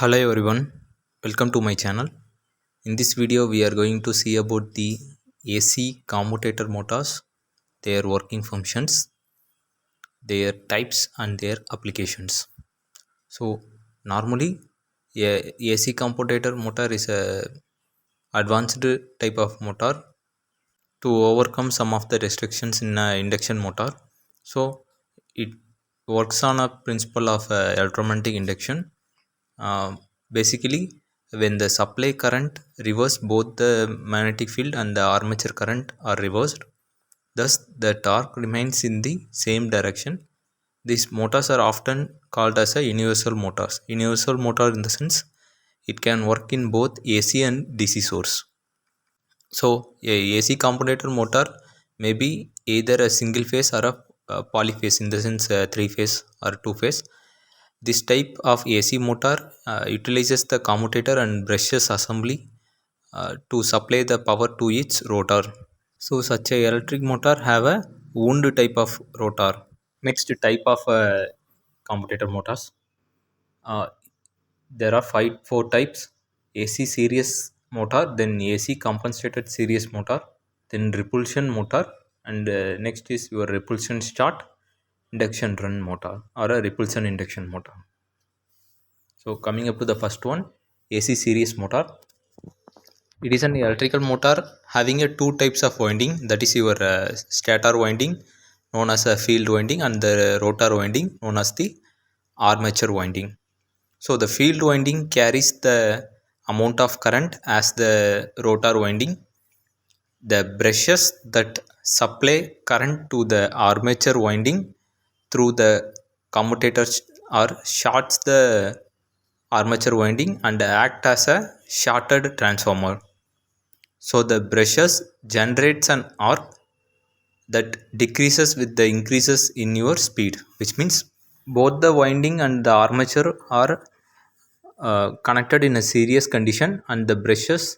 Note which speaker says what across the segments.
Speaker 1: Hello everyone, welcome to my channel. In this video we are going to see about the AC commutator motors, their working functions, their types and their applications. So normally a AC commutator motor is a advanced type of motor to overcome some of the restrictions in a induction motor. So it works on a principle of electromagnetic induction. Basically, when the supply current reverse, both the magnetic field and the armature current are reversed. Thus, the torque remains in the same direction. These motors are often called as a universal motors. Universal motor in the sense it can work in both AC and DC source. So, a AC commutator motor may be either a single phase or a polyphase, in the sense three phase or two phase. This type of AC motor utilizes the commutator and brushes assembly to supply the power to its rotor. So, such a electric motor have a wound type of rotor. Next type of commutator motors. Uh, there are four types: AC series motor, then AC compensated series motor, then repulsion motor, and next is your repulsion start induction run motor or a repulsion induction motor. So coming up to the first one, AC series motor. It is an electrical motor having a two types of winding, that is your stator winding known as a field winding and the rotor winding known as the armature winding. So the field winding carries the amount of current as the rotor winding. The brushes that supply current to the armature winding through the commutators are shorts the armature winding and act as a shorted transformer. So the brushes generates an arc that decreases with the increases in your speed, which means both the winding and the armature are connected in a series condition, and the brushes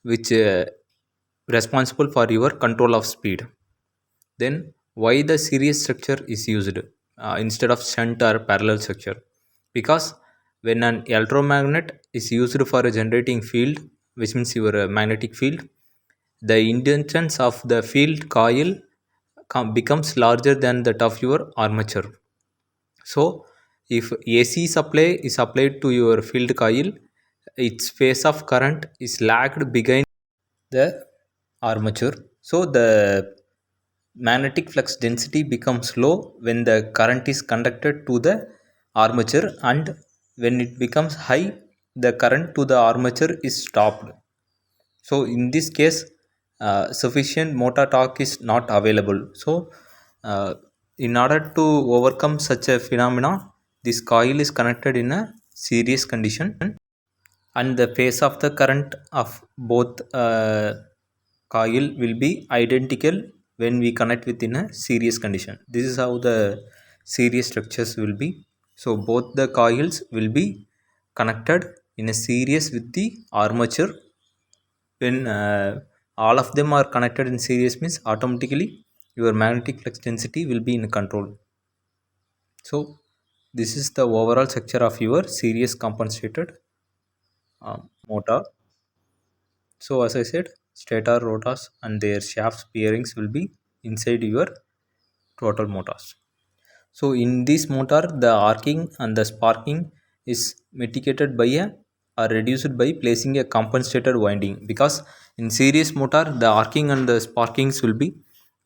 Speaker 1: which responsible for your control of speed. Then why the series structure is used instead of shunt or parallel structure? Because when an electromagnet is used for a generating field, which means your magnetic field, the inductance of the field coil becomes larger than that of your armature. So if AC supply is applied to your field coil, its phase of current is lagged behind the armature. So the magnetic flux density becomes low when the current is conducted to the armature, and when it becomes high, the current to the armature is stopped. So in this case, sufficient motor torque is not available. So in order to overcome such a phenomena, this coil is connected in a series condition, and the phase of the current of both coil will be identical when we connect within a series condition. This is how the series structures will be. So both the coils will be connected in a series with the armature. When all of them are connected in series means automatically your magnetic flux density will be in control. So this is the overall structure of your series compensated motor. So as I said, stator rotors and their shafts bearings will be inside your total motors. So in this motor, the arcing and the sparking is mitigated by a or reduced by placing a compensated winding, because in series motor the arcing and the sparkings will be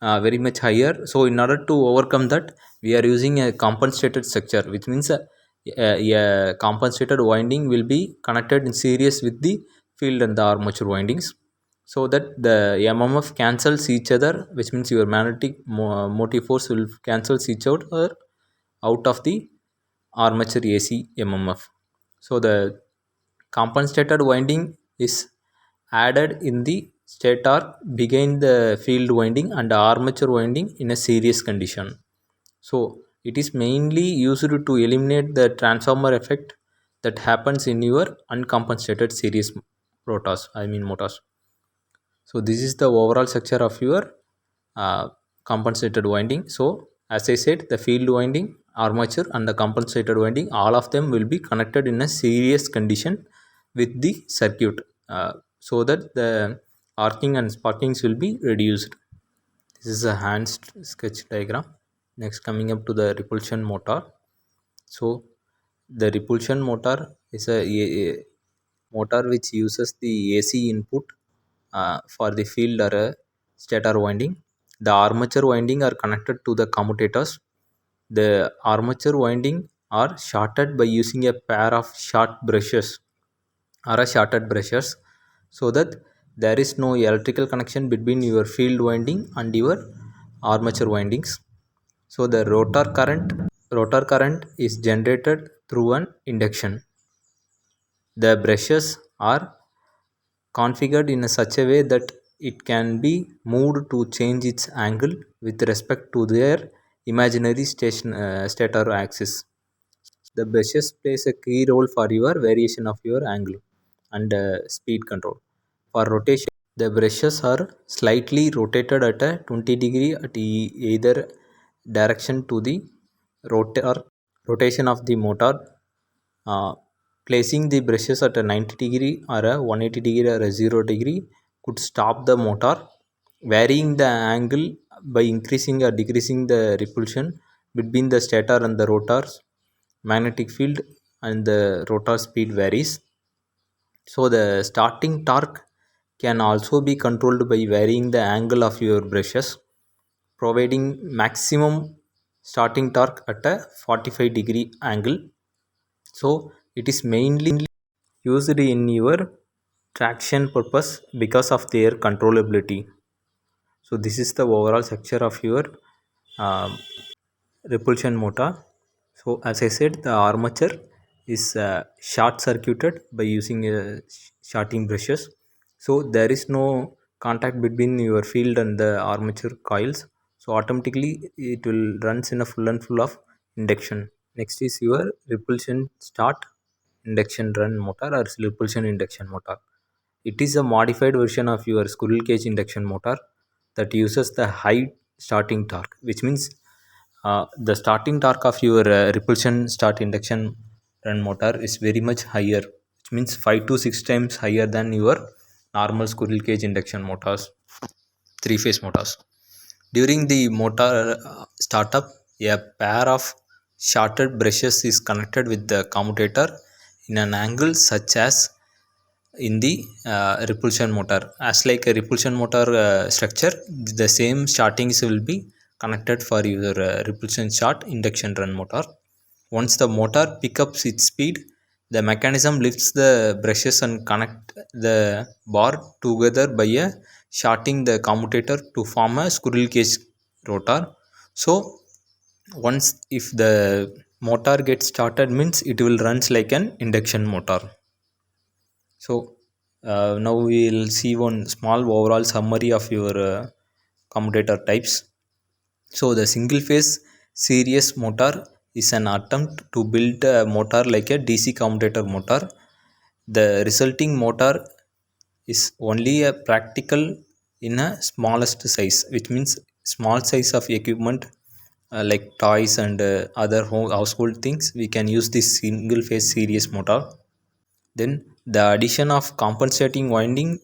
Speaker 1: very much higher. So in order to overcome that, we are using a compensated structure, which means a compensated winding will be connected in series with the field and the armature windings, so that the mmf cancels each other, which means your magnetic motive force will cancels each out of the armature AC mmf. So the compensated winding is added in the stator behind the field winding and armature winding in a series condition. So it is mainly used to eliminate the transformer effect that happens in your uncompensated series motors. So this is the overall structure of your compensated winding. So as I said, the field winding armature and the compensator winding, all of them will be connected in a series condition with the circuit, so that the arcing and sparkings will be reduced. This is a hand sketch diagram. Next, coming up to the repulsion motor. So the repulsion motor is a motor which uses the AC input for the field or a stator winding. The armature winding are connected to the commutators. The armature winding are shorted by using a pair of short brushes or a shorted brushes, so that there is no electrical connection between your field winding and your armature windings. So the rotor current is generated through an induction. The brushes are configured in such a way that it can be moved to change its angle with respect to their imaginary stator axis. The brushes plays a key role for your variation of your angle and speed control. For rotation, the brushes are slightly rotated at a 20 degree at either direction to the rotation of the motor. uh, Placing the brushes at a 90 degree or a 180 degree or a 0 degree could stop the motor. Varying the angle by increasing or decreasing the repulsion between the stator and the rotor's magnetic field and the rotor speed varies. So the starting torque can also be controlled by varying the angle of your brushes, providing maximum starting torque at a 45-degree angle. So it is mainly used in your traction purpose because of their controllability. So this is the overall structure of your um, repulsion motor. So as I said, the armature is short circuited by using shorting brushes. So there is no contact between your field and the armature coils. So automatically it will runs in a full and full of induction. Next is your repulsion start induction run motor or repulsion induction motor. It is a modified version of your squirrel cage induction motor that uses the high starting torque, which means the starting torque of your repulsion start induction run motor is very much higher, which means 5 to 6 times higher than your normal squirrel cage induction motors, three phase motors. During the motor startup, a pair of shorted brushes is connected with the commutator in an angle such as in the repulsion motor. As like a repulsion motor structure, the same startings will be connected for your repulsion start induction run motor. Once the motor picks up its speed, the mechanism lifts the brushes and connect the bar together by a shorting the commutator to form a squirrel cage rotor. So once if the motor gets started means it will runs like an induction motor. So now we will see one small overall summary of your commutator types. So the single phase series motor is an attempt to build a motor like a DC commutator motor. The resulting motor is only a practical in a smallest size, which means small size of equipment like toys and other household things. We can use this single phase series motor. Then the addition of compensating winding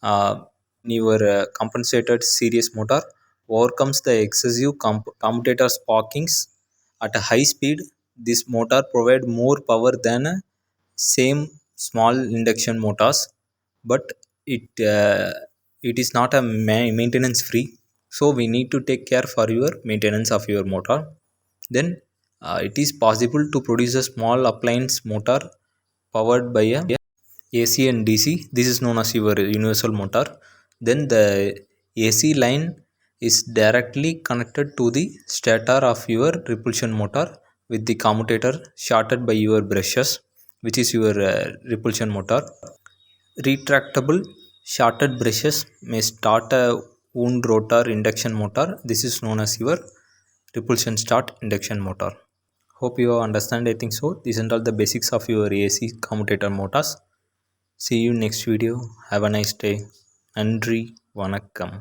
Speaker 1: in your compensated series motor overcomes the excessive commutator sparkings at a high speed. This motor provides more power than same small induction motors, but it is not a maintenance free. So we need to take care for your maintenance of your motor. Then it is possible to produce a small appliance motor powered by a AC and DC. This is known as your universal motor. Then the AC line is directly connected to the stator of your repulsion motor with the commutator shorted by your brushes, which is your repulsion motor. Retractable shorted brushes may start a wound rotor induction motor. This is known as your repulsion start induction motor. Hope you understand. I think so. These are all the basics of your AC commutator motors. See you next video. Have a nice day. நன்றி வணக்கம்.